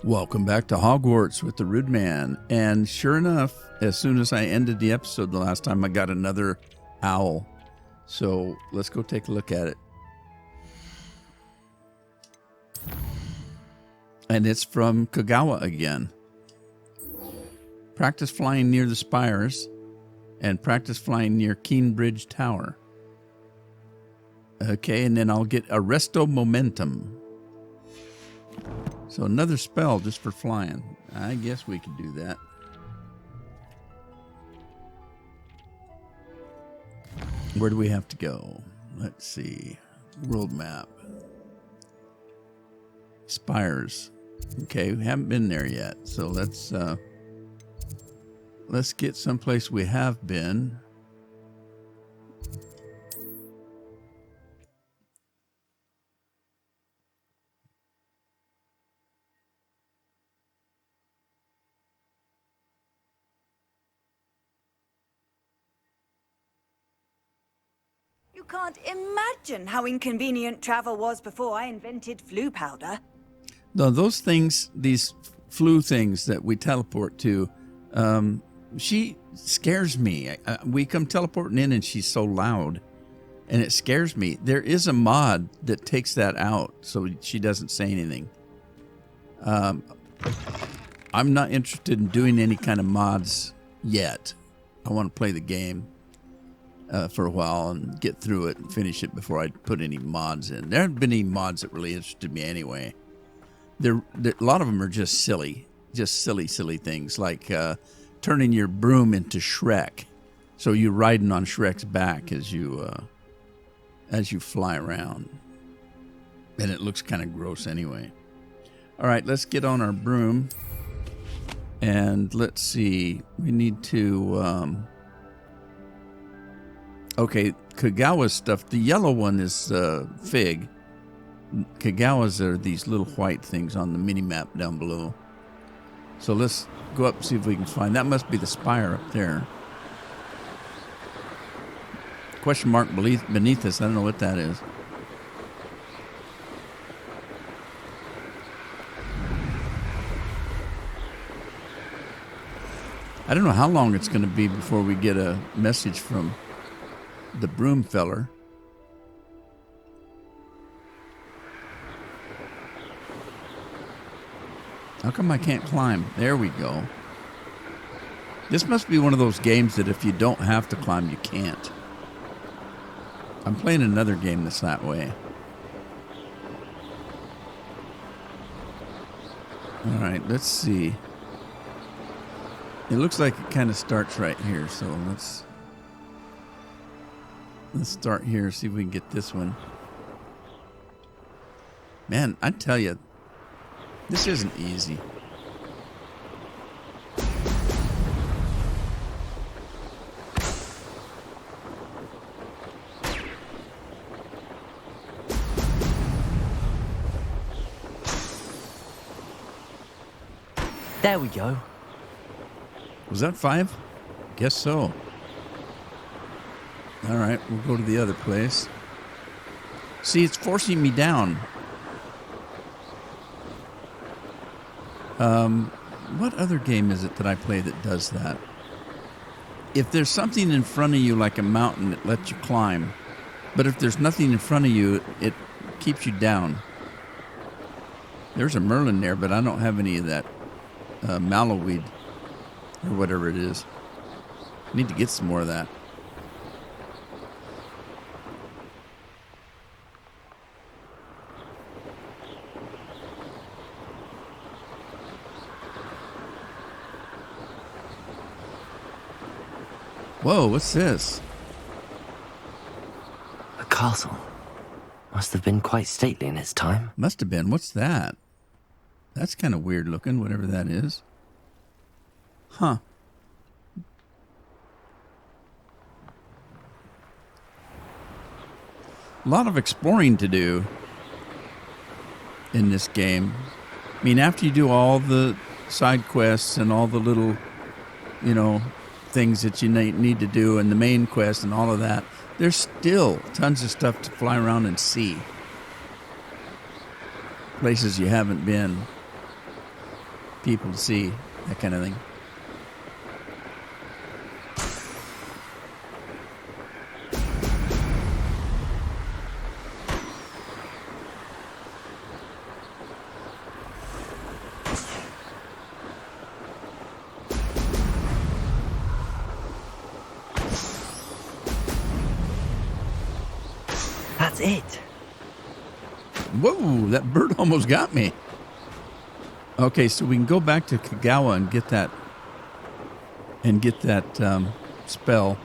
Welcome back to Hogwarts with the Rude Man. And sure enough, as soon as I ended the episode the last time, I got another owl. So let's go take a look at it. And it's from Kagawa again. Practice flying near the spires and practice flying near Keenbridge Tower. Okay, and then I'll get Arresto Momentum. So another spell just for flying. I guess we could do that. Where do we have to go? Let's see. World map. Spires. Okay, we haven't been there yet. So let's get someplace we have been. You can't imagine how inconvenient travel was before I invented flu powder. No, those things, these flu things that we teleport to, she scares me. We come teleporting in and she's so loud and it scares me. There is a mod that takes that out so she doesn't say anything. I'm not interested in doing any kind of mods yet. I want to play the game for a while and get through it and finish it before I put any mods in. There haven't been any mods that really interested me anyway. A lot of them are just silly things like turning your broom into Shrek, so you're riding on Shrek's back as you fly around, and it looks kind of gross anyway. All right, let's get on our broom, and let's see. We need to. Okay, Kagawa's stuff. The yellow one is Fig. Kagawa's are these little white things on the mini map down below. So let's go up and see if we can find. That must be the spire up there. Question mark beneath us. I don't know what that is. I don't know how long it's going to be before we get a message from the broom feller. How come I can't climb? There we go. This must be one of those games that if you don't have to climb, you can't. I'm playing another game that's that way. All right, let's see. It looks like it kind of starts right here, so let's start here, see if we can get this one. Man, I tell you, this isn't easy. There we go. Was that 5? Guess so. All right, we'll go to the other place. See, it's forcing me down. What other game is it that I play that does that? If there's something in front of you like a mountain, it lets you climb. But if there's nothing in front of you, it keeps you down. There's a Merlin there, but I don't have any of that mallowweed or whatever it is. I need to get some more of that. Whoa, what's this? A castle. Must have been quite stately in its time. Must have been. What's that? That's kind of weird looking, whatever that is. Huh. A lot of exploring to do in this game. I mean, after you do all the side quests and all the little, things that you need to do and the main quest and all of that, there's still tons of stuff to fly around and see. Places you haven't been. people to see, that kind of thing. That's it. Whoa, that bird almost got me. Okay, so we can go back to Kagawa and get that spell.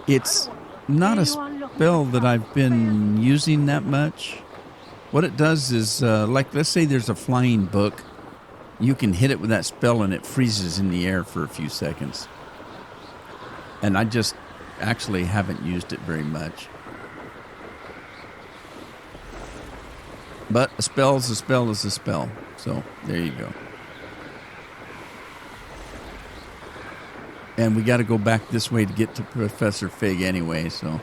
It's not a spell that I've been using that much. What it does is, like, let's say there's a flying book. You can hit it with that spell and it freezes in the air for a few seconds. And I just actually haven't used it very much. But a spell is a spell is a spell. So there you go. And we got to go back this way to get to Professor Fig anyway, so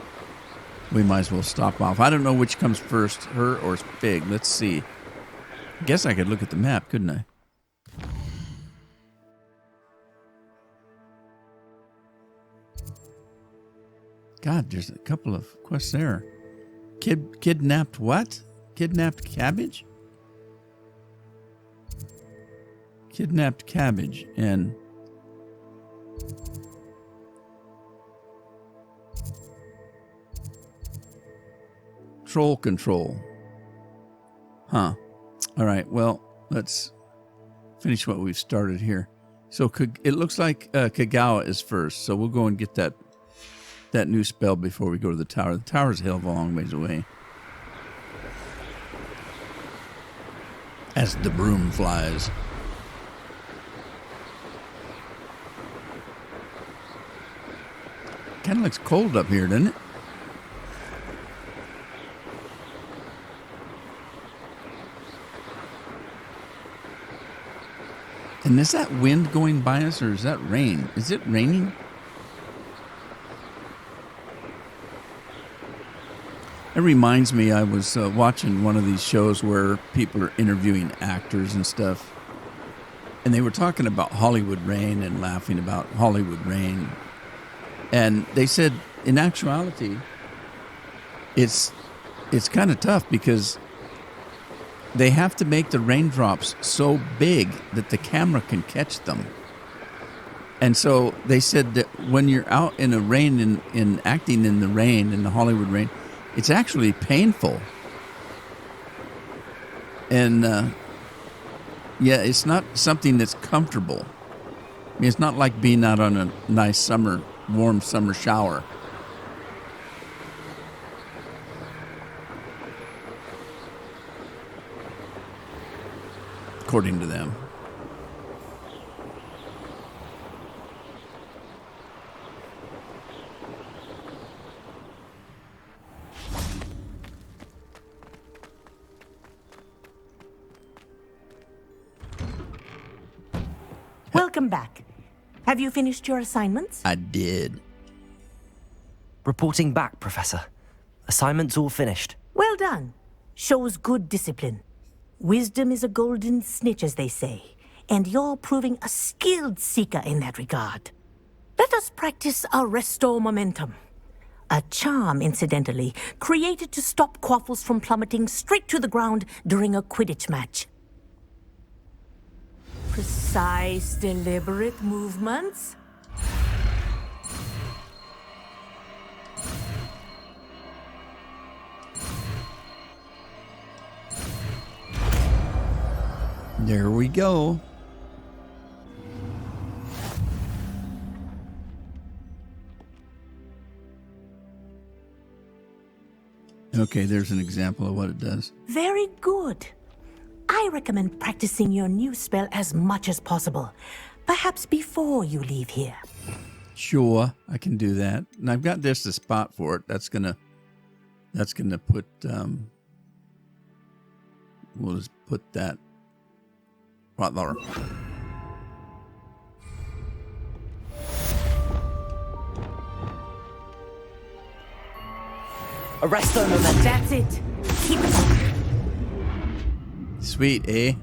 we might as well stop off. I don't know which comes first, her or Fig. Let's see. I guess I could look at the map, couldn't I? God, there's a couple of quests there. Kidnapped what? Kidnapped cabbage? Kidnapped cabbage and troll control. Huh. All right, well, let's finish what we've started here. So it looks like Kagawa is first, so we'll go and get that new spell before we go to the tower. The tower's a hell of a long ways away. As the broom flies. Kind of looks cold up here, doesn't it? And is that wind going by us, or is that rain? Is it raining? It reminds me, I was watching one of these shows where people are interviewing actors and stuff. And they were talking about Hollywood rain and laughing about Hollywood rain. And they said, in actuality, it's kind of tough because they have to make the raindrops so big that the camera can catch them. And so they said that when you're out in the rain, in acting in the rain, in the Hollywood rain, it's actually painful. And, yeah, it's not something that's comfortable. I mean, it's not like being out on a nice warm summer shower. According to them. Welcome back. Have you finished your assignments? I did. Reporting back, Professor. Assignment's all finished. Well done. Shows good discipline. Wisdom is a golden snitch, as they say, and you're proving a skilled seeker in that regard. Let us practice our restore momentum. A charm, incidentally, created to stop Quaffles from plummeting straight to the ground during a Quidditch match. Precise, deliberate movements. There we go. Okay, there's an example of what it does. Very good. I recommend practicing your new spell as much as possible. Perhaps before you leave here. Sure, I can do that. And I've got just a spot for it. That's gonna put we'll just put that right there. Arresto momentum. That's it. Keep it up. Sweet, eh?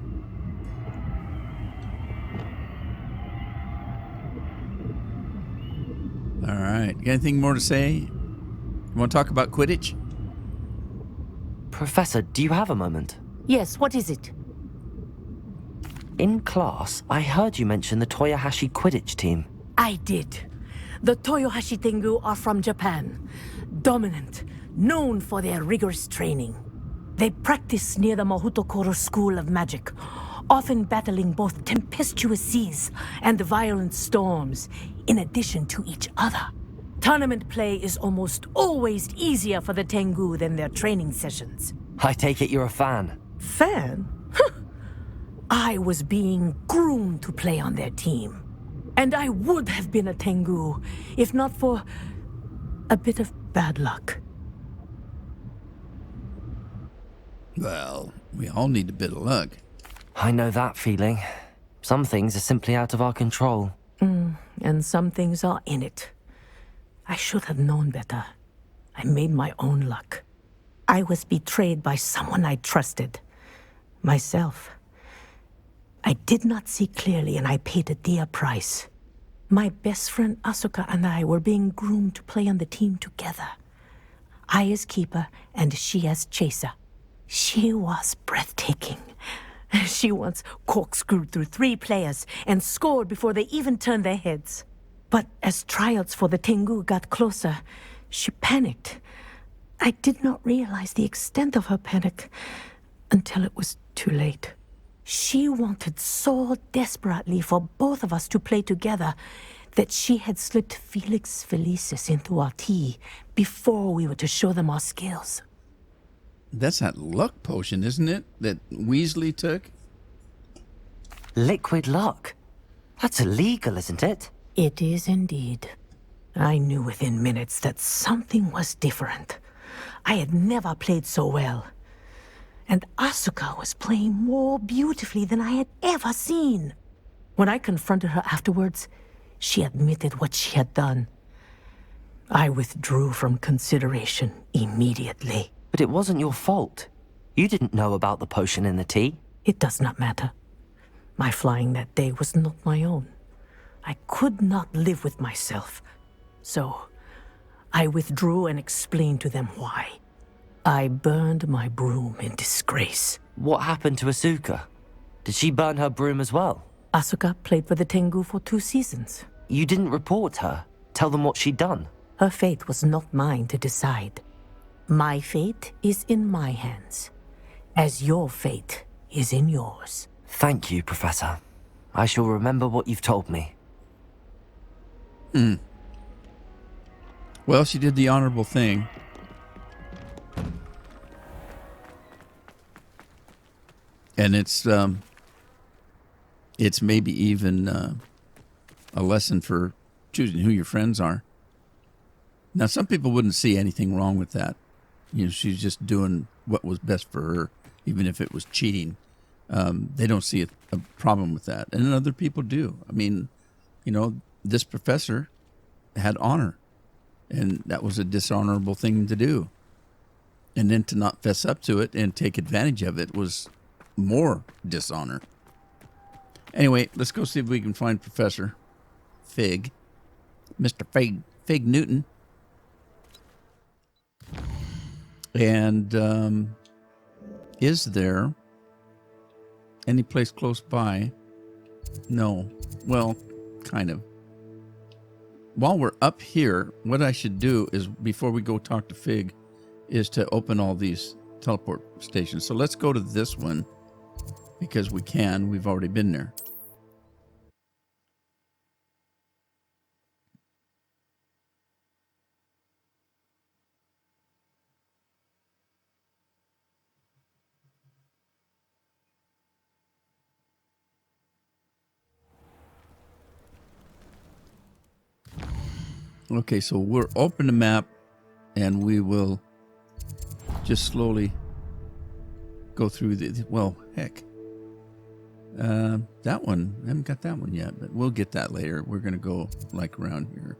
You got anything more to say? You want to talk about Quidditch? Professor, do you have a moment? Yes, what is it? In class, I heard you mention the Toyohashi Quidditch team. I did. The Toyohashi Tengu are from Japan. Dominant, known for their rigorous training. They practice near the Mahutokoro School of Magic, often battling both tempestuous seas and violent storms, in addition to each other. Tournament play is almost always easier for the Tengu than their training sessions. I take it you're a fan. Fan? I was being groomed to play on their team. And I would have been a Tengu, if not for a bit of bad luck. Well, we all need a bit of luck. I know that feeling. Some things are simply out of our control. And some things are in it. I should have known better. I made my own luck. I was betrayed by someone I trusted. Myself. I did not see clearly, and I paid a dear price. My best friend Asuka and I were being groomed to play on the team together. I as keeper, and she as chaser. She was breathtaking. She once corkscrewed through 3 players and scored before they even turned their heads. But as tryouts for the Tengu got closer, she panicked. I did not realize the extent of her panic until it was too late. She wanted so desperately for both of us to play together that she had slipped Felix Felicis into our tea before we were to show them our skills. That's that luck potion, isn't it? That Weasley took? Liquid luck? That's illegal, isn't it? It is indeed. I knew within minutes that something was different. I had never played so well. And Asuka was playing more beautifully than I had ever seen. When I confronted her afterwards, she admitted what she had done. I withdrew from consideration immediately. But it wasn't your fault. You didn't know about the potion in the tea. It does not matter. My flying that day was not my own. I could not live with myself. So, I withdrew and explained to them why. I burned my broom in disgrace. What happened to Asuka? Did she burn her broom as well? Asuka played for the Tengu for 2 seasons. You didn't report her? Tell them what she'd done? Her fate was not mine to decide. My fate is in my hands, as your fate is in yours. Thank you, Professor. I shall remember what you've told me. Well, she did the honorable thing. And it's maybe even a lesson for choosing who your friends are. Now, some people wouldn't see anything wrong with that. You know, she's just doing what was best for her, even if it was cheating. They don't see a problem with that. And other people do. I mean, you know, this professor had honor, and that was a dishonorable thing to do. And then to not fess up to it and take advantage of it was more dishonor. Anyway, let's go see if we can find Professor Fig. Mr. Fig Newton. And is there any place close by? No. Well, kind of. While we're up here, what I should do is, before we go talk to Fig, is to open all these teleport stations. So let's go to this one, because we can. We've already been there. Okay, so we'll open the map and we will just slowly go through the, well, heck. That one, I haven't got that one yet, but we'll get that later. We're going to go like around here.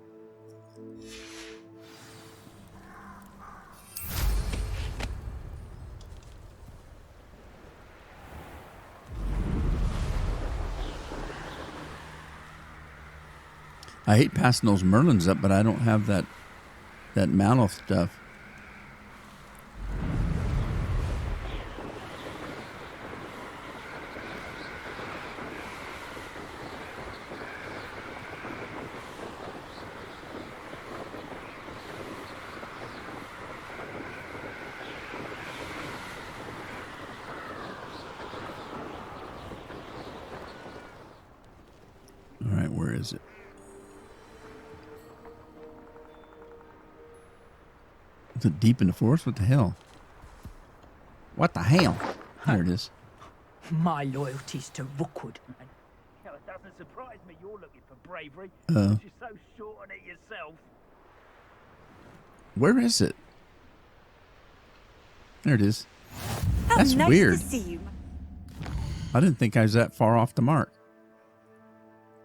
I hate passing those Merlins up, but I don't have that Mallow stuff. All right, where is it? Is it deep in the forest? What the hell? What the hell? There it is. My loyalty's to Rookwood. Hell, it doesn't surprise me you're looking for bravery. Uh. You're so short on it yourself. Where is it? There it is. How That's nice weird. to see you. I didn't think I was that far off the mark.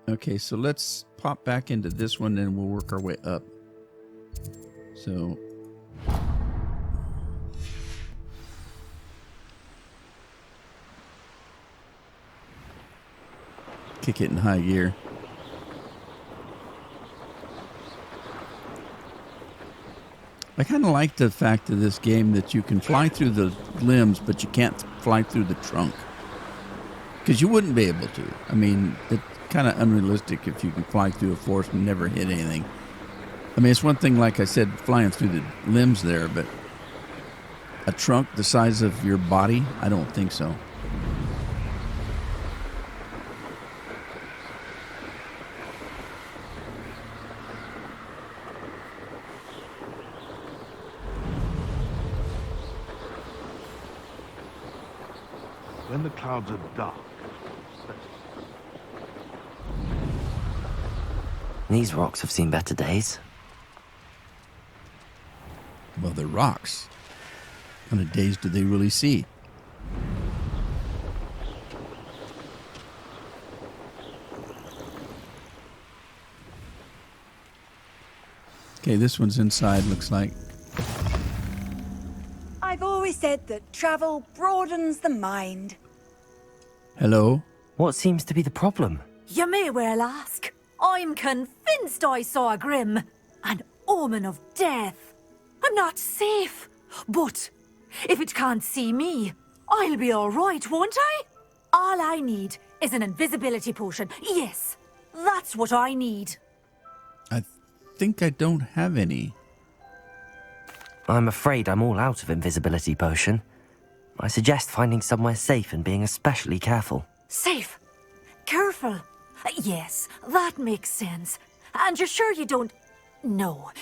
Okay, so let's pop back into this one and we'll work our way up. So... kick it in high gear. I kind of like the fact of this game that you can fly through the limbs, but you can't fly through the trunk. Because you wouldn't be able to. I mean, it's kind of unrealistic if you can fly through a forest and never hit anything. I mean, it's one thing, like I said, flying through the limbs there, but a trunk the size of your body, I don't think so. When the clouds are dark, These rocks have seen better days. Well, they're rocks. What kind of days do they really see? Okay, this one's inside, looks like. I've always said that travel broadens the mind. Hello? What seems to be the problem? You may well ask. I'm convinced I saw a Grim, an omen of death. I'm not safe, but if it can't see me, I'll be all right, won't I? All I need is an invisibility potion. Yes, that's what I need. I think I don't have any. I'm afraid I'm all out of invisibility potion. I suggest finding somewhere safe and being especially careful. Safe. Careful. Yes, that makes sense. And you're sure you don't... No.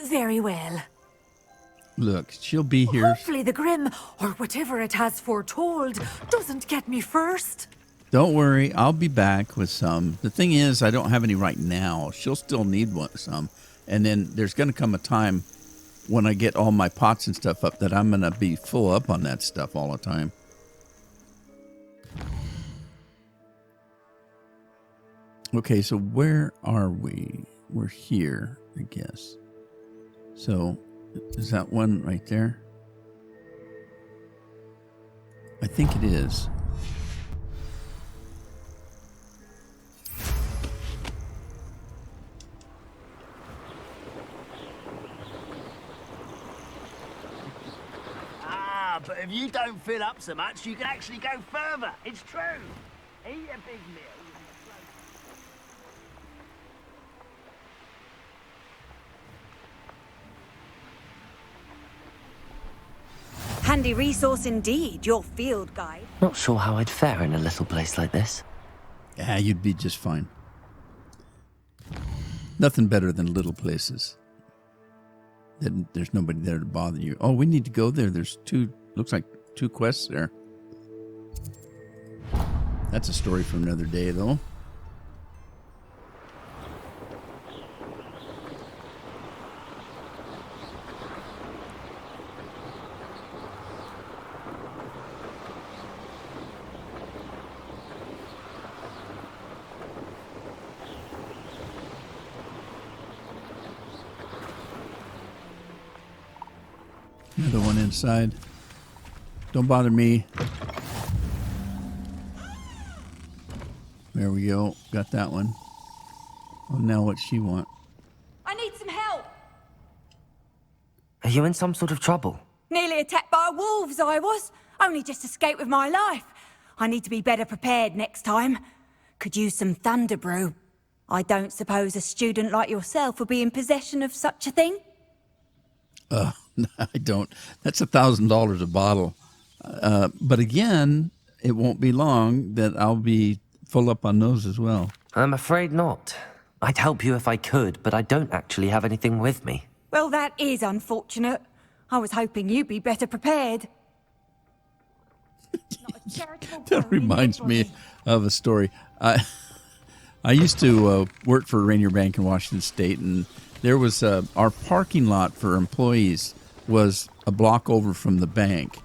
Very well. Look, she'll be here. Hopefully the Grim, or whatever it has foretold, doesn't get me first. Don't worry, I'll be back with some. The thing is, I don't have any right now. She'll still need some. And then there's going to come a time when I get all my pots and stuff up that I'm going to be full up on that stuff all the time. Okay, so where are we? We're here, I guess. So, is that one right there? I think it is. But if you don't fill up so much, you can actually go further. It's true. Eat a big meal. Handy resource indeed, your field guide. Not sure how I'd fare in a little place like this. Yeah, you'd be just fine. Nothing better than little places. Then there's nobody there to bother you. Oh, we need to go there. There's looks like two quests there. That's a story for another day, though. Another one inside. Don't bother me. There we go. Got that one. Well, now what's she want? I need some help. Are you in some sort of trouble? Nearly attacked by wolves, I was. Only just escaped with my life. I need to be better prepared next time. Could use some thunder brew. I don't suppose a student like yourself would be in possession of such a thing? I don't. That's $1,000 a bottle. But again, it won't be long that I'll be full up on those as well. I'm afraid not. I'd help you if I could, but I don't actually have anything with me. Well, that is unfortunate. I was hoping you'd be better prepared. That reminds me of a story. I used to work for Rainier Bank in Washington State, and there was our parking lot for employees was a block over from the bank.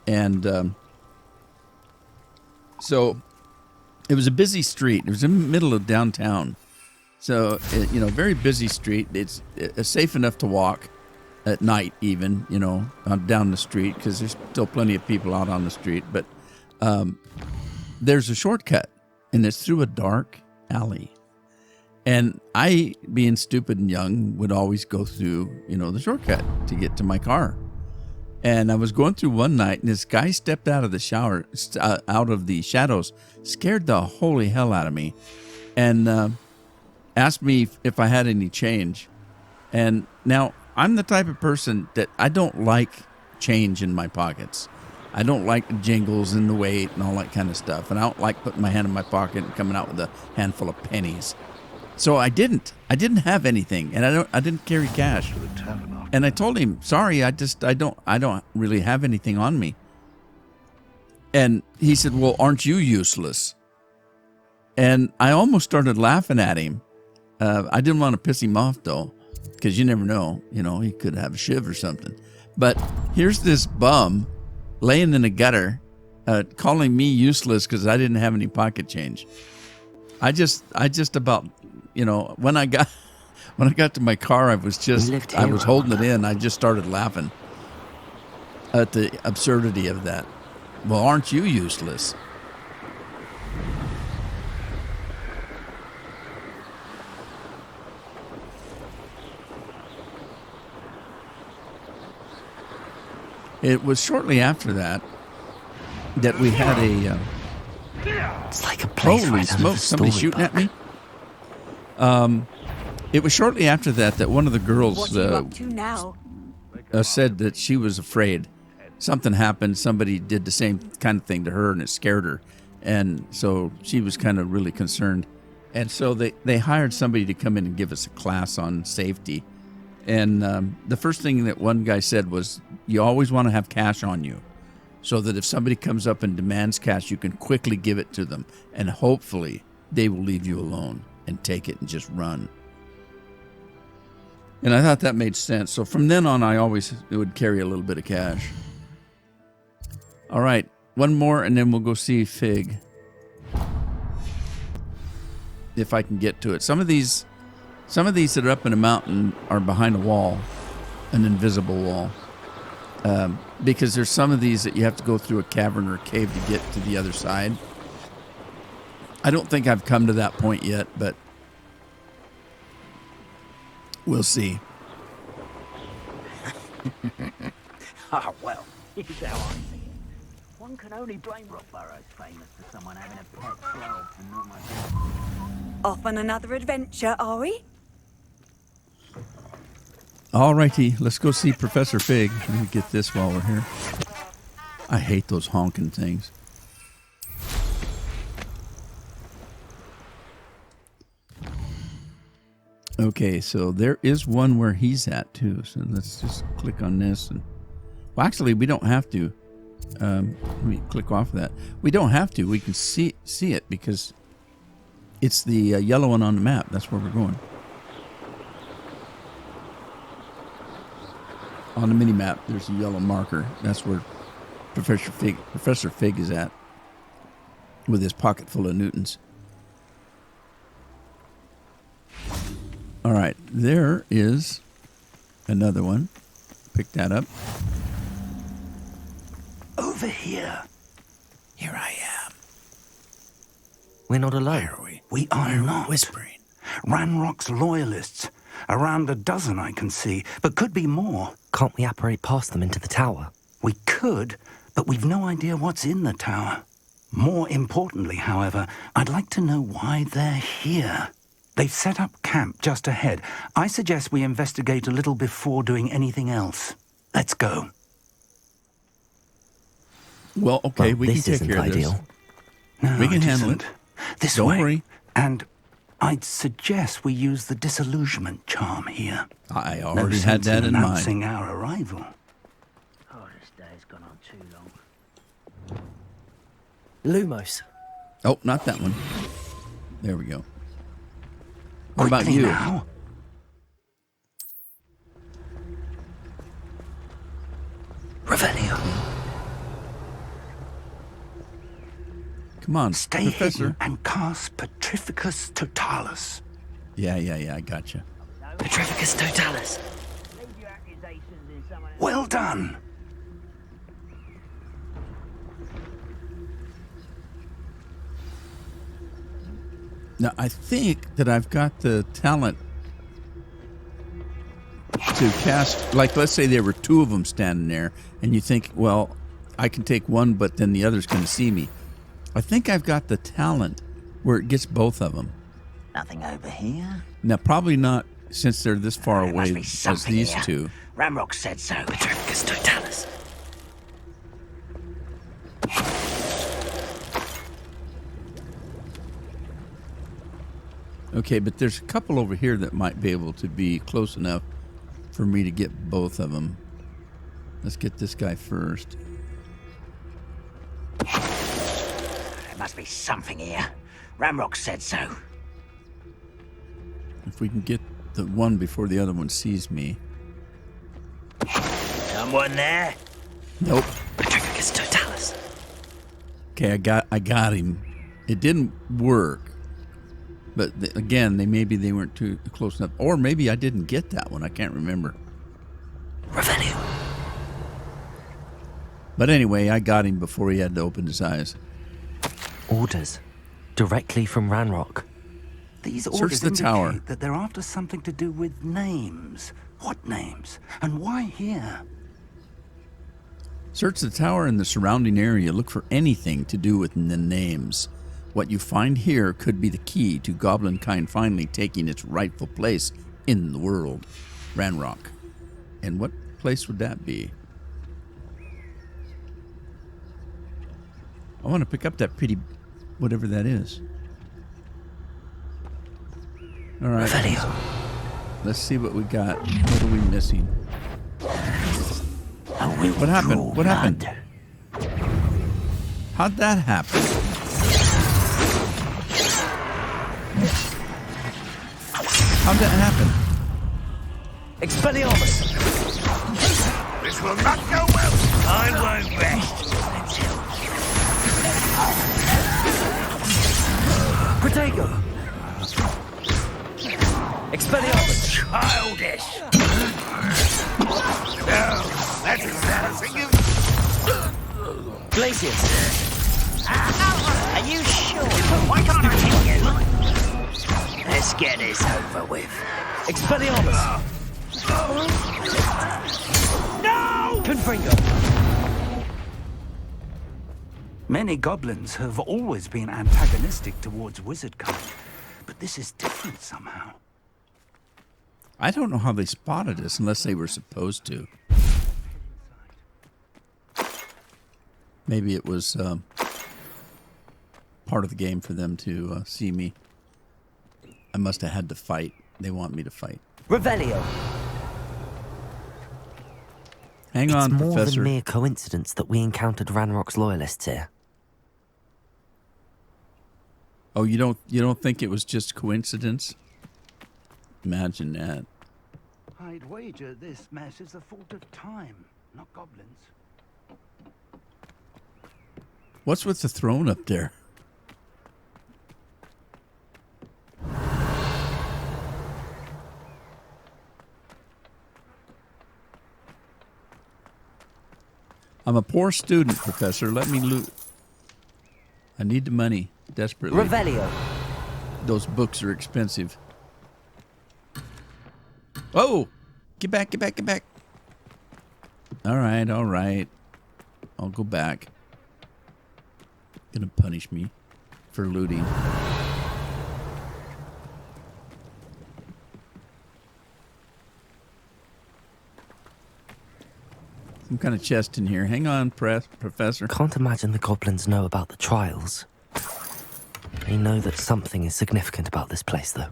And so it was a busy street. It was in the middle of downtown. So, very busy street. It's safe enough to walk at night even, down the street because there's still plenty of people out on the street. But there's a shortcut, and it's through a dark alley. And I, being stupid and young, would always go through, the shortcut to get to my car. And I was going through one night, and this guy stepped out of the shower, out of the shadows, scared the holy hell out of me, and asked me if I had any change. And now I'm the type of person that I don't like change in my pockets. I don't like the jingles and the weight and all that kind of stuff. And I don't like putting my hand in my pocket and coming out with a handful of pennies. So I didn't have anything, and I didn't carry cash. And I told him, sorry, I don't really have anything on me. And he said, well, aren't you useless? And I almost started laughing at him. I didn't want to piss him off though, because you never know, he could have a shiv or something. But here's this bum laying in the gutter, calling me useless because I didn't have any pocket change. I just about, when I got to my car, I was holding it in. I just started laughing at the absurdity of that. Well, aren't you useless? It was shortly after that we had a... It's like a place holy right smoke, somebody shooting at me? It was shortly after that one of the girls What are you up to now? said that she was afraid. Something happened. Somebody did the same kind of thing to her, and it scared her. And so she was kind of really concerned. And so they hired somebody to come in and give us a class on safety. And the first thing that one guy said was, you always want to have cash on you, so that if somebody comes up and demands cash, you can quickly give it to them. And hopefully they will leave you alone and take it and just run. And I thought that made sense. So from then on, I always would carry a little bit of cash. All right, one more, and then we'll go see Fig. If I can get to it. Some of these that are up in a mountain are behind a wall, an invisible wall. Because there's some of these that you have to go through a cavern or a cave to get to the other side. I don't think I've come to that point yet, but we'll see. Well, here's how I see it. One can only blame Rockborough's famous for someone having a pet sloth and not myself. Off on another adventure, are we? All righty, let's go see Professor Fig. Let me get this while we're here. I hate those honking things. Okay, so there is one where he's at too. So let's just click on this. And well, actually, we don't have to. Let me click off of that. We don't have to. We can see it because it's the yellow one on the map. That's where we're going. On the mini map, there's a yellow marker. That's where Professor Fig is at, with his pocket full of Newtons. All right, there is another one. Pick that up. Over here. Here I am. We're not alone. Where are we? We are not. Whispering. Ranrock's loyalists. Around a dozen I can see, but could be more. Can't we apparate past them into the tower? We could, but we've no idea what's in the tower. More importantly, however, I'd like to know why they're here. They've set up camp just ahead. I suggest we investigate a little before doing anything else. Let's go. Well, okay, Well, we can this take isn't care ideal. of this. No, We can handle isn't. it. This Don't way. worry. And I'd suggest we use the disillusionment charm here. I No already had sense that in mind. announcing our arrival. Oh, this day's gone on too long. Lumos. Oh, not that one. There we go. What about Quickly you? now. Revelio. Come on, Stay Professor. hidden and cast Petrificus Totalis. Yeah, I gotcha. Petrificus Totalis. Leave your accusations in someone else. Well done. Now, I think that I've got the talent to cast, like, let's say there were two of them standing there, and you think, well, I can take one, but then the other's going to see me. I think I've got the talent where it gets both of them. Nothing over here. Now, probably not since they're this far There must away be as something these here. two. Ramrock said so. Petrificus Totalis. Okay, but there's a couple over here that might be able to be close enough for me to get both of them. Let's get this guy first. There must be something here. Ramrock said so. If we can get the one before the other one sees me. Someone there? Nope. Petrificus Totalis. Okay, I got him. It didn't work. But again, maybe they weren't too close enough. Or maybe I didn't get that one. I can't remember. Revelio. But anyway, I got him before he had to open his eyes. Orders. Directly from Ranrock. These Search orders the indicate tower. that they're after something to do with names. What names? And why here? Search the tower and the surrounding area. Look for anything to do with the names. What you find here could be the key to Goblinkind finally taking its rightful place in the world. Ranrock. And what place would that be? I want to pick up that pretty... whatever that is. All right. Revelio. Let's see what we got. What are we missing? What happened? What happened? How'd that happen? How'd that happen? Expelliarmus. This will not go well. I won't rest Protego. Expelliarmus. childish. No, that's embarrassing. Glacius. Are you sure? Why can't I hit you? Let's get this over with. Expelliarmus. No! Confringo. Many goblins have always been antagonistic towards wizardkind, but this is different somehow. I don't know how they spotted us unless they were supposed to. Maybe it was part of the game for them to see me. I must have had to fight. They want me to fight. Revelio. Hang It's on, more Professor. than mere coincidence that we encountered Ranrock's loyalists here. Oh, you don't think it was just coincidence? Imagine that. I'd wager this mess is the fault of time, not goblins. What's with the throne up there? I'm a poor student, Professor. Let me loot. I need the money desperately. Revelio. Those books are expensive. Oh! Get back, get back, get back. All right, all right. I'll go back. Gonna punish me for looting. Some kind of chest in here. Hang on, Professor. Can't imagine the goblins know about the trials. They know that something is significant about this place, though.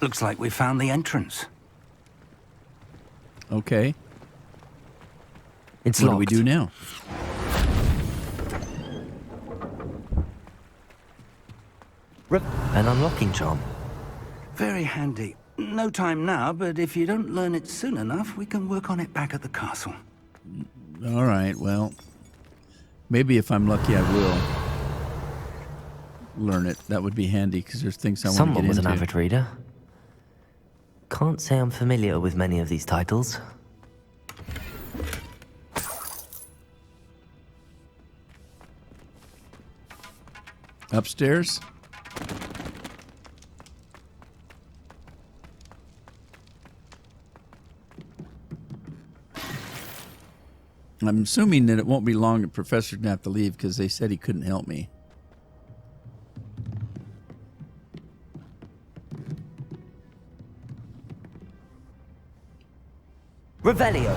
Looks like we found the entrance. Okay. It's What locked. do we do now? An unlocking charm. Very handy. No time now, but if you don't learn it soon enough, we can work on it back at the castle. All right, well, maybe if I'm lucky I will learn it. That would be handy because there's things I want to Someone get was into. an avid reader. Can't say I'm familiar with many of these titles. Upstairs? I'm assuming that it won't be long the professor's gonna have to leave because they said he couldn't help me. Revelio.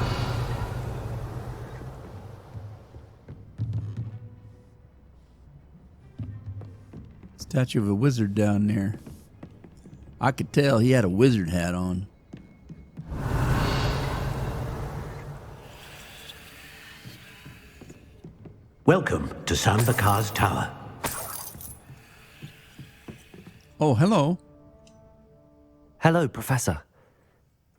Statue of a wizard down there. I could tell he had a wizard hat on. Welcome to Sambakar's Tower. Oh, hello. Hello, Professor.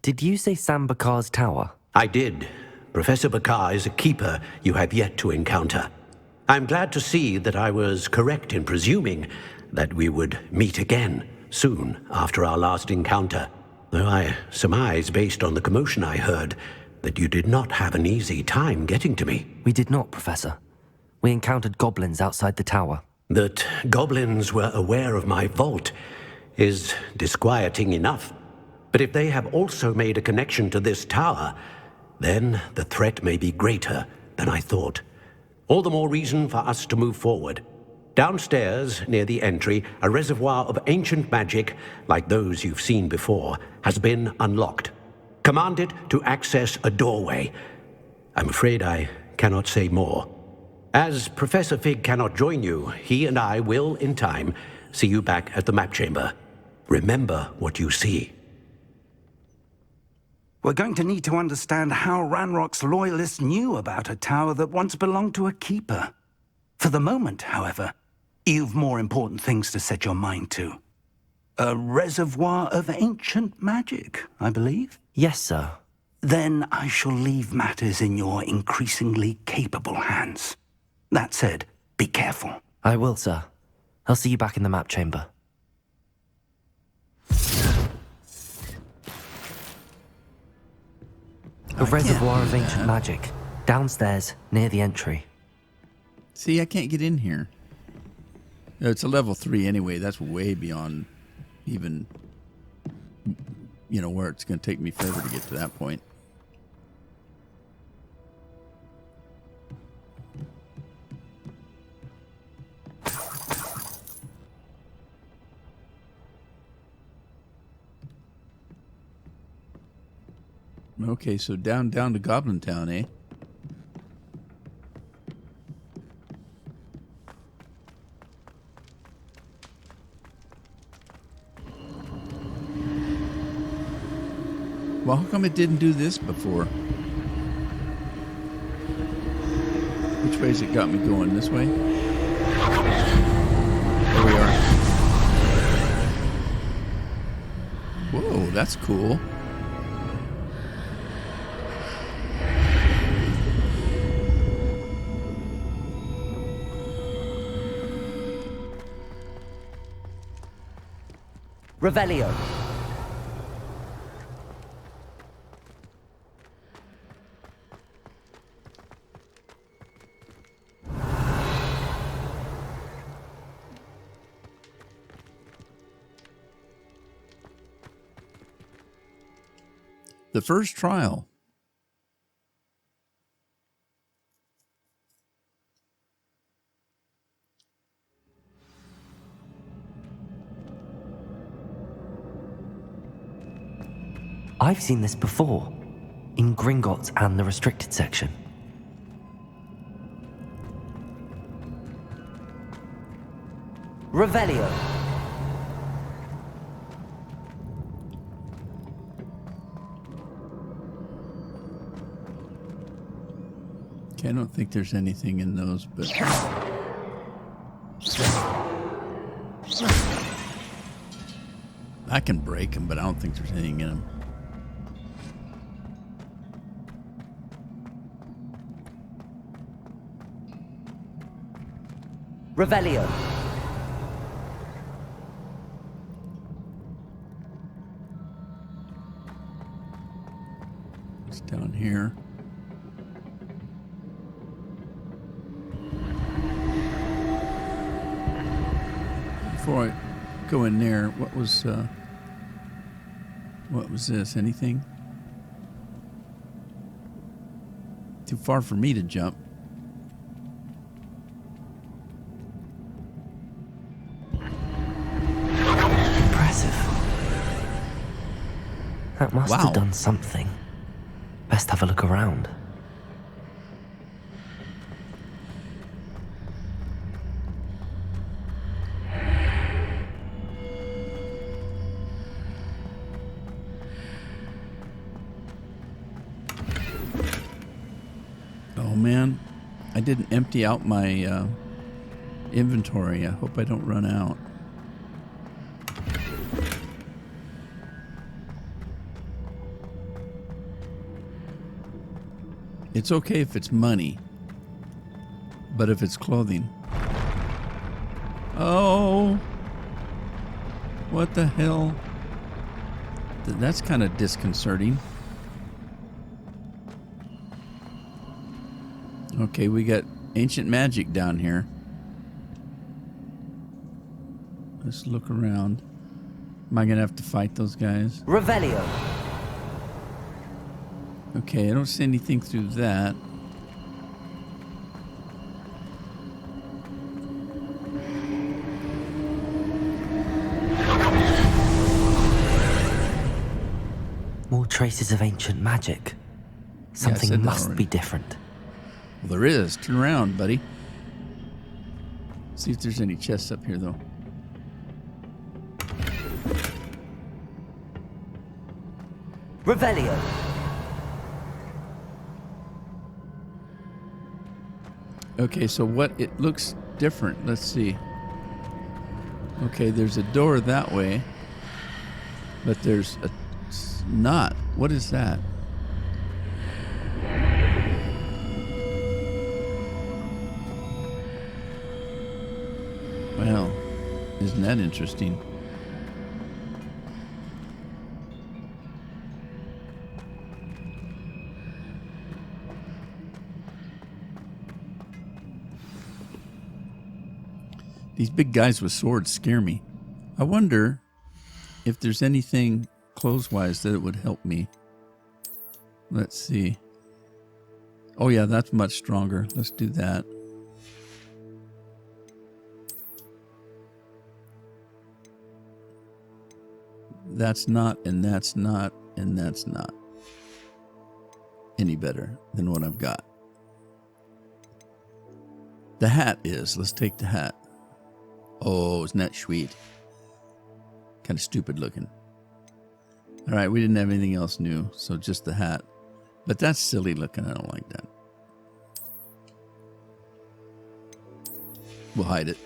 Did you say Sambakar's Tower? I did. Professor Bakar is a keeper you have yet to encounter. I'm glad to see that I was correct in presuming that we would meet again soon after our last encounter, though I surmise, based on the commotion I heard, that you did not have an easy time getting to me. We did not, Professor. We encountered goblins outside the tower. That goblins were aware of my vault is disquieting enough. But if they have also made a connection to this tower, then the threat may be greater than I thought. All the more reason for us to move forward. Downstairs, near the entry, a reservoir of ancient magic, like those you've seen before, has been unlocked. Command it to access a doorway. I'm afraid I cannot say more. As Professor Fig cannot join you, he and I will, in time, see you back at the map chamber. Remember what you see. We're going to need to understand how Ranrock's loyalists knew about a tower that once belonged to a keeper. For the moment, however, you've more important things to set your mind to. A reservoir of ancient magic, I believe? Yes, sir. Then I shall leave matters in your increasingly capable hands. That said, be careful. I will, sir. I'll see you back in the map chamber. A reservoir of ancient magic. Downstairs, near the entry. See, I can't get in here. It's a level 3 anyway. That's way beyond even, where it's going to take me forever to get to that point. Okay, so down to Goblin Town, eh? Well, how come it didn't do this before? Which way has it got me going? This way? There we are. Whoa, that's cool. Revelio. The first trial. I've seen this before, in Gringotts and the restricted section. Revelio. Okay, I don't think there's anything in those, but... I can break them, but I don't think there's anything in them. Revelio. It's down here. Before I go in there, what was this? Anything? Too far for me to jump. That must have done something. Best have a look around. Oh man, I didn't empty out my inventory. I hope I don't run out. It's okay if it's money, but if it's clothing... Oh! What the hell? That's kind of disconcerting. Okay, we got ancient magic down here. Let's look around. Am I gonna have to fight those guys? Revelio. Okay, I don't see anything through that. More traces of ancient magic. Something must be different. Well, there is. Turn around, buddy. See if there's any chests up here, though. Revelio. Okay, so what? It looks different. Let's see. Okay, there's a door that way, but there's a not. What is that? Well, isn't that interesting? These big guys with swords scare me. I wonder if there's anything clothes-wise that it would help me. Let's see. Oh yeah, that's much stronger. Let's do that. That's not, and that's not, and that's not any better than what I've got. The hat is. Let's take the hat. Oh, isn't that sweet? Kind of stupid looking. All right, we didn't have anything else new, so just the hat. But that's silly looking. I don't like that. We'll hide it.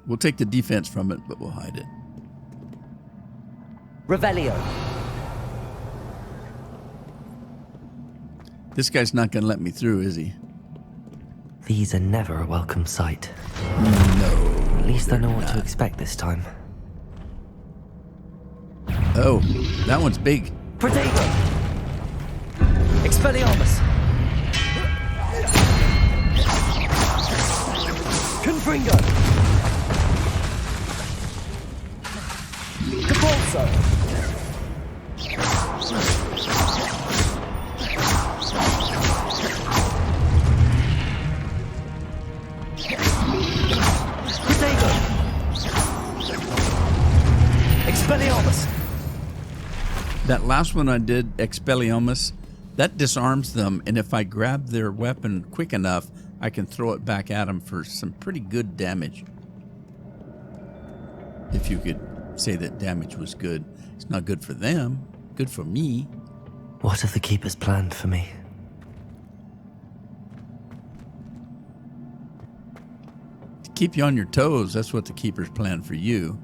We'll take the defense from it, but we'll hide it. Revelio. This guy's not going to let me through, is he? These are never a welcome sight. No. At least I know what to expect this time. Oh, that one's big. Protego! Expelliarmus! Confringo! Capulso! That last one I did, Expelliarmus, that disarms them, and if I grab their weapon quick enough, I can throw it back at them for some pretty good damage. If you could say that damage was good. It's not good for them, good for me. What have the Keepers planned for me? To keep you on your toes, that's what the Keepers plan for you.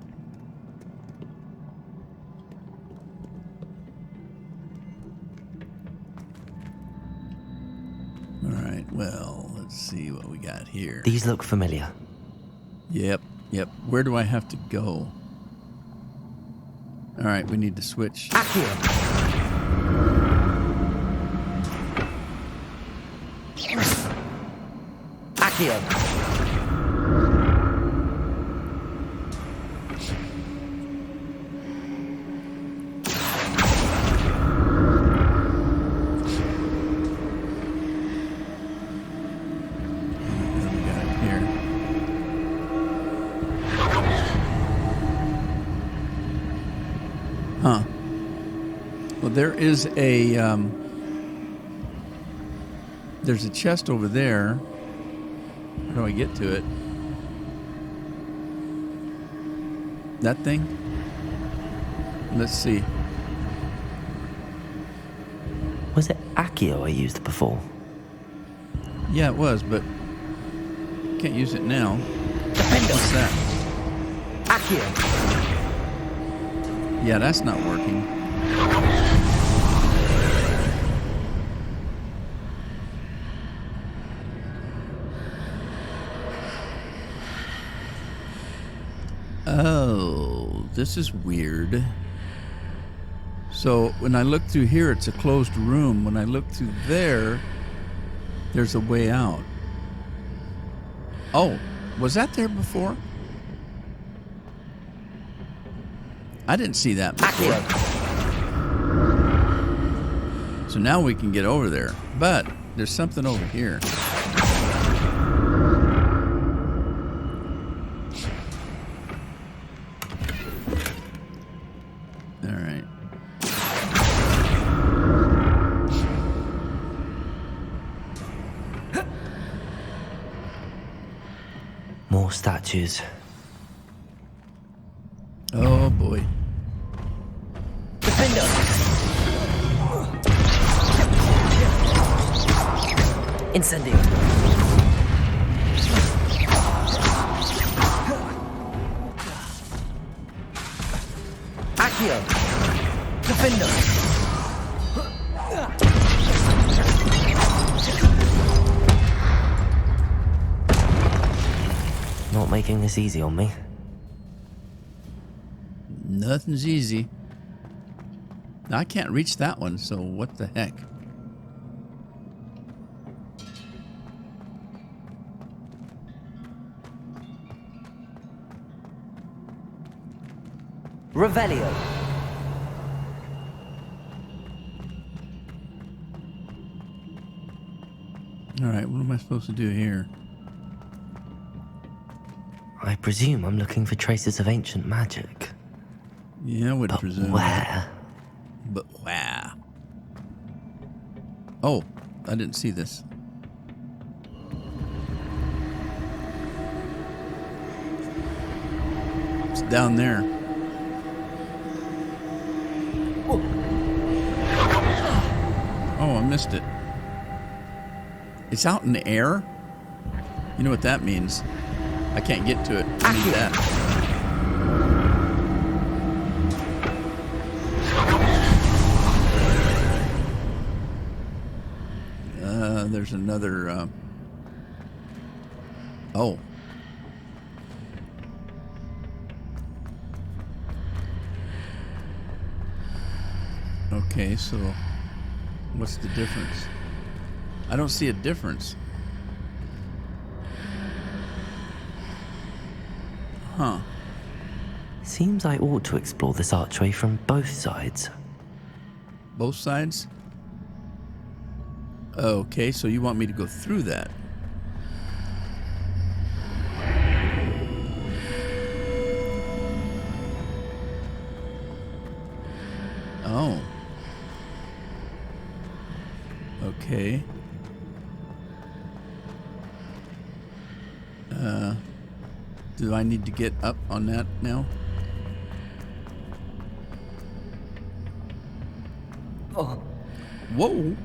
All right, well, let's see what we got here. These look familiar. Yep. Where do I have to go? All right, we need to switch. Accio! Accio! There is a there's a chest over there. How do I get to it? That thing? Let's see. Was it Accio I used before? Yeah, it was, but can't use it now. What's that? Accio! Yeah, that's not working. Oh, this is weird. So when I look through here, it's a closed room. When I look through there, there's a way out. Oh, was that there before? I didn't see that before. So now we can get over there. But there's something over here. More statues. Oh boy. Defender! Incendio. Accio. Defender. Not making this easy on me. Nothing's easy. I can't reach that one, so what the heck? Revelio. All right, what am I supposed to do here? I presume I'm looking for traces of ancient magic. Yeah, I would presume. Where? But where? Oh, I didn't see this. It's down there. Oh, I missed it. It's out in the air? You know what that means? I can't get to it. I need that. There's another, oh. Okay, so what's the difference? I don't see a difference. Huh. Seems I ought to explore this archway from both sides. Both sides? Okay, so you want me to go through that? Oh. Okay. Do I need to get up on that now? Oh. Whoa.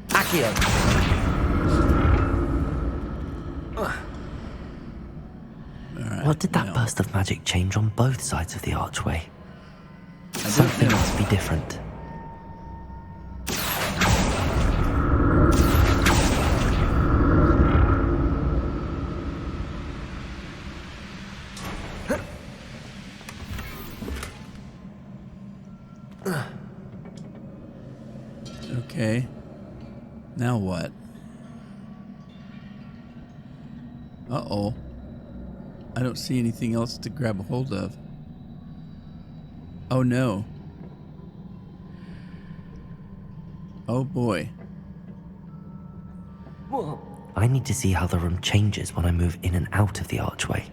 Accio! Alright, What did that now. burst of magic change on both sides of the archway? I don't Something know. must be different. Okay. Now what? Uh-oh. I don't see anything else to grab a hold of. Oh no. Oh boy. I need to see how the room changes when I move in and out of the archway.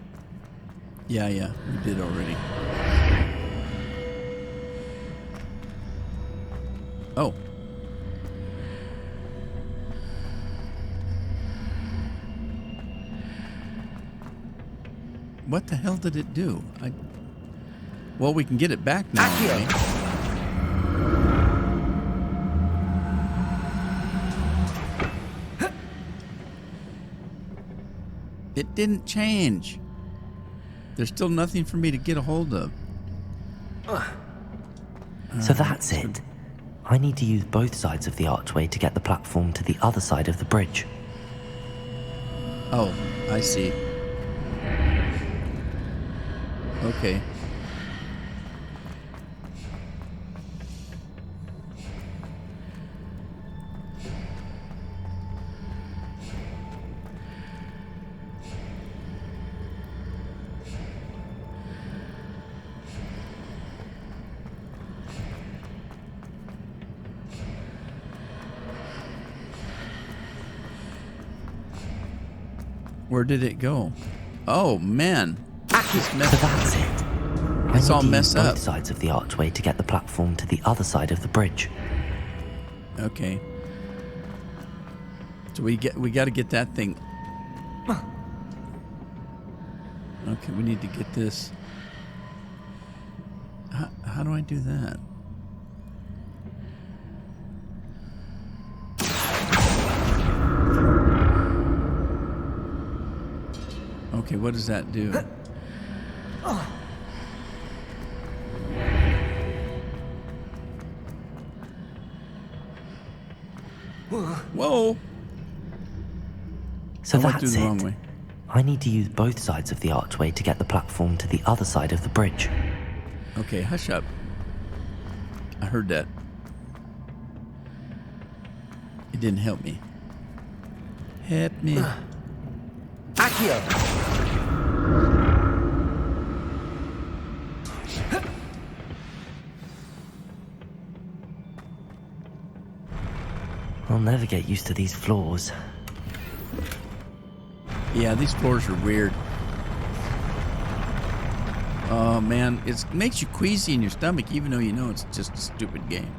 Yeah, we did already. Oh. What the hell did it do? Well, we can get it back now. Right? It didn't change. There's still nothing for me to get a hold of. So that's it. I need to use both sides of the archway to get the platform to the other side of the bridge. Oh, I see. Okay. Where did it go? Oh man. So that's it. It's I all need to use messed up. both sides of the archway to get the platform to the other side of the bridge. Okay. So we got to get that thing. Okay, we need to get this. How do I do that? Okay, what does that do? Whoa! So I went through that's the wrong it. way. I need to use both sides of the archway to get the platform to the other side of the bridge. Okay, hush up. I heard that. It didn't help me. Help me. Accio! I'll never get used to these floors. Yeah, these floors are weird. Oh man, it makes you queasy in your stomach even though you know it's just a stupid game.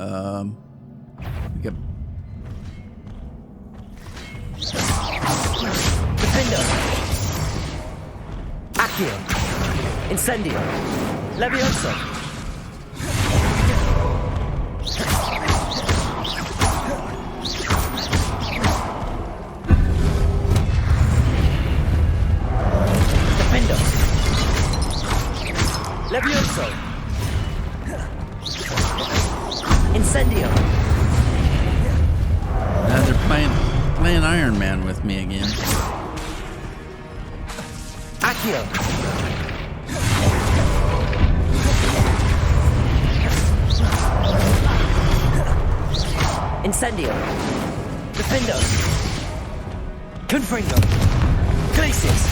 We got Defender! Accio! Incendio! Levioso! Defender! Levioso! Incendio! now they're playing Iron Man with me again. Accio! Incendio! Defendo! Confringo! Glacius!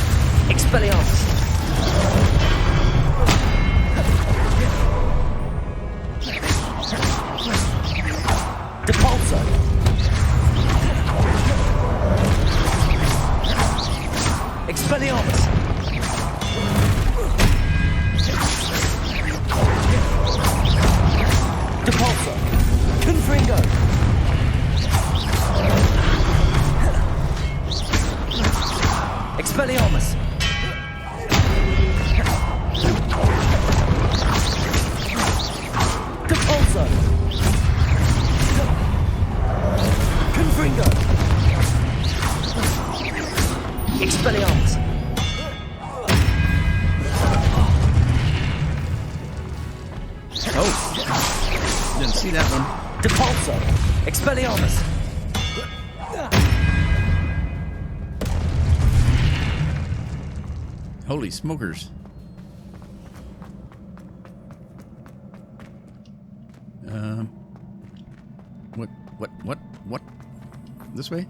Expelliarmus! Depulso! Expelliarmus! Depulso! Expelliarmus! Depulso! Confringo! Expelliarmus! Oh, didn't see that one. Depulso! Expelliarmus! Holy smokers. What? This way?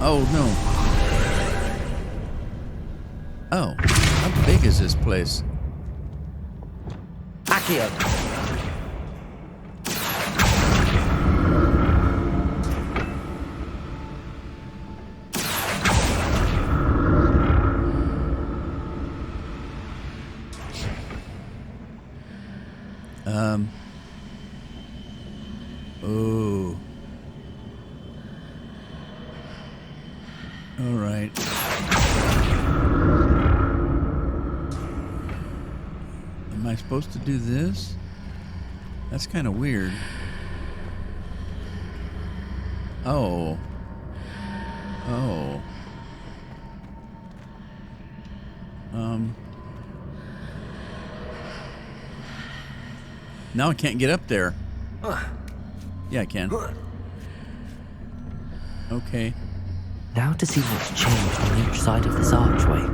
Oh, no. Oh, how big is this place? Accio! Oh. All right. Am I supposed to do this? That's kind of weird. Oh. Oh. Now I can't get up there. Yeah, I can. Okay. Now to see what's changed on each side of this archway.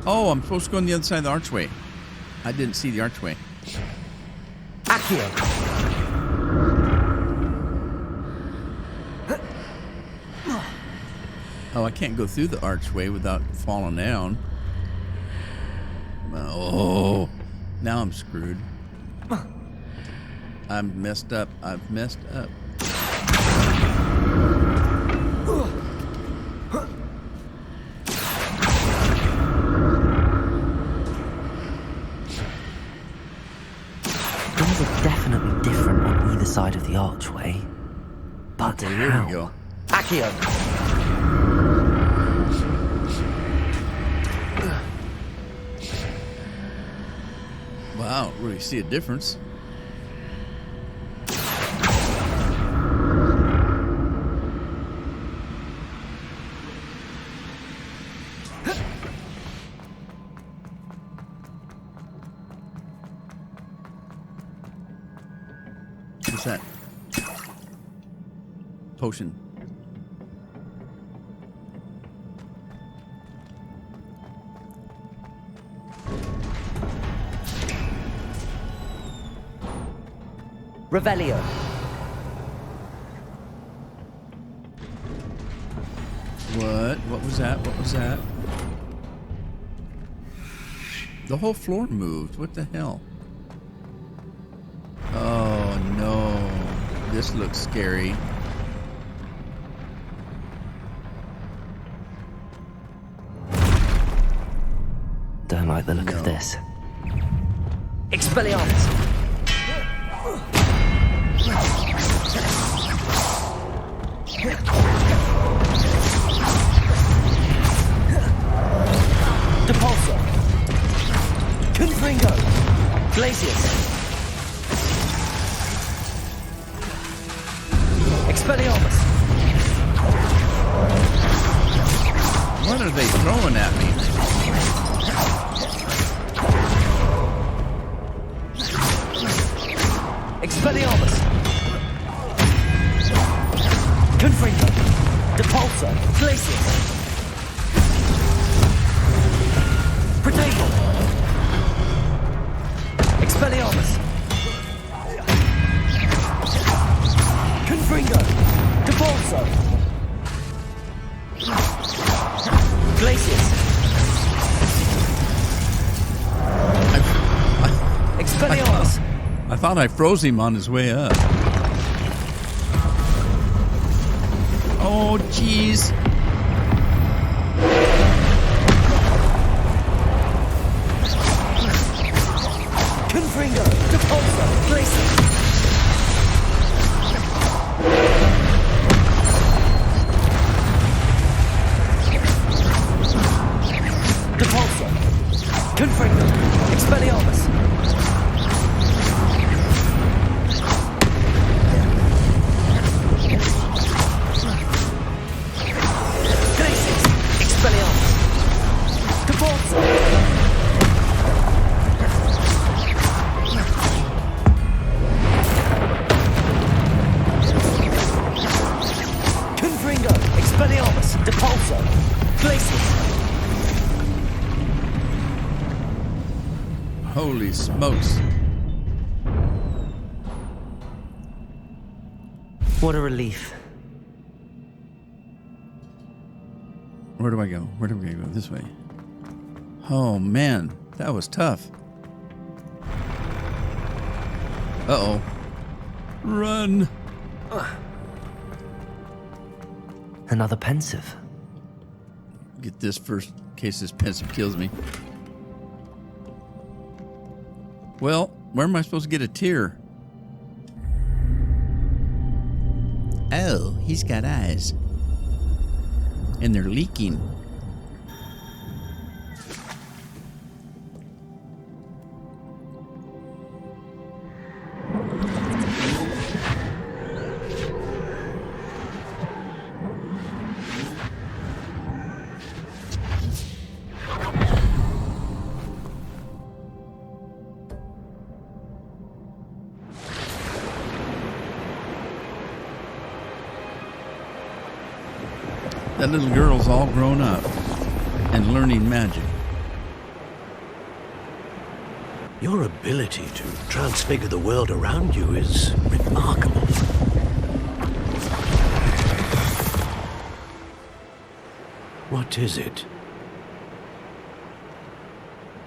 Oh, I'm supposed to go on the other side of the archway. I didn't see the archway. Accio! Oh, I can't go through the archway without falling down. Oh, now I'm screwed. I'm messed up. I've messed up. Things are definitely different on either side of the archway. But okay, here we go. Accio! Wow, I don't really see a difference. What's that? Potion. Revelio. What? What was that? What was that? The whole floor moved. What the hell? Oh no. This looks scary. Don't like the look of this. Expelliarmus! Depulso! Confringo! Glacius! Expelliarmus! What are they throwing at me? Expelliarmus! Confringo! Depulso! Glacius! Protego! Expelliarmus! Confringo! Depulso! Glacius! Expelliarmus! I thought I froze him on his way up. Oh, jeez. Confringo! Depulso! Glacius! Holy smokes. What a relief. Where do I go? Where do we go? This way. Oh, man. That was tough. Uh-oh. Run. Another pensive. Get this first in case this pensive kills me. Well, where am I supposed to get a tear? Oh, he's got eyes. And they're leaking. That little girl's all grown up and learning magic. Your ability to transfigure the world around you is remarkable. What is it?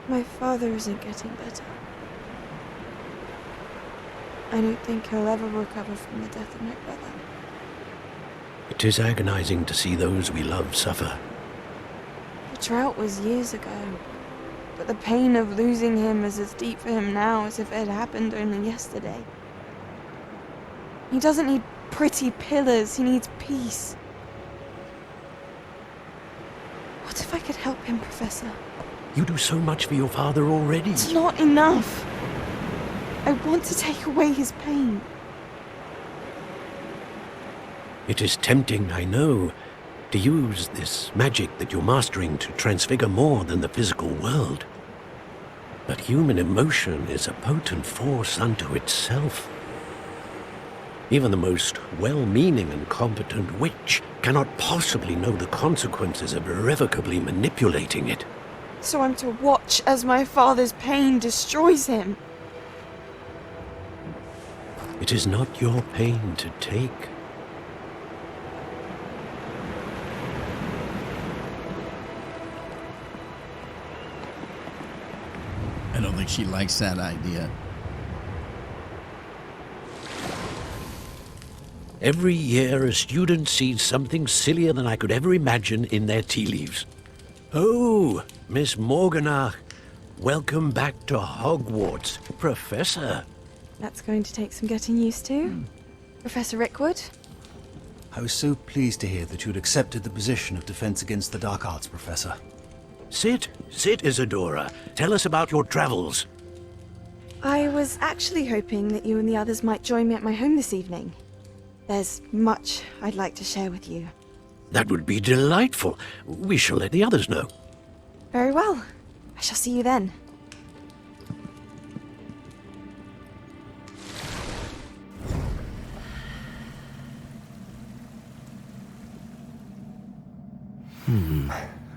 My father isn't getting better. I don't think he'll ever recover from the death of my brother. It is agonizing to see those we love suffer. The drought was years ago, but the pain of losing him is as deep for him now as if it had happened only yesterday. He doesn't need pretty pillars, he needs peace. What if I could help him, Professor? You do so much for your father already. It's not enough. I want to take away his pain. It is tempting, I know, to use this magic that you're mastering to transfigure more than the physical world. But human emotion is a potent force unto itself. Even the most well-meaning and competent witch cannot possibly know the consequences of irrevocably manipulating it. So I'm to watch as my father's pain destroys him. It is not your pain to take. I don't think she likes that idea. Every year, a student sees something sillier than I could ever imagine in their tea leaves. Oh, Miss Morganach, welcome back to Hogwarts, Professor. That's going to take some getting used to. Professor Rickwood? I was so pleased to hear that you'd accepted the position of Defense Against the Dark Arts, Professor. Sit, Isadora. Tell us about your travels. I was actually hoping that you and the others might join me at my home this evening. There's much I'd like to share with you. That would be delightful. We shall let the others know. Very well. I shall see you then.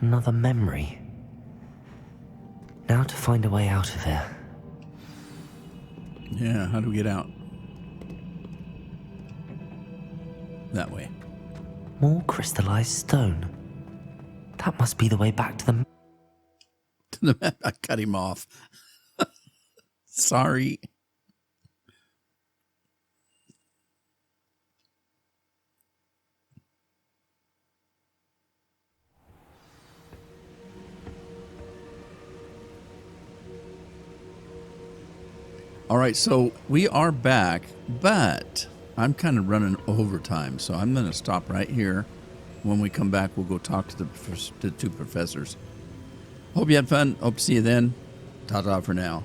Another memory. Now to find a way out of here. Yeah, how do we get out? That way. More crystallized stone. That must be the way back to the... To the map. I cut him off. Sorry. All right, so we are back, but I'm kind of running overtime, so I'm going to stop right here. When we come back, we'll go talk to the two professors. Hope you had fun. Hope to see you then. Ta-ta for now.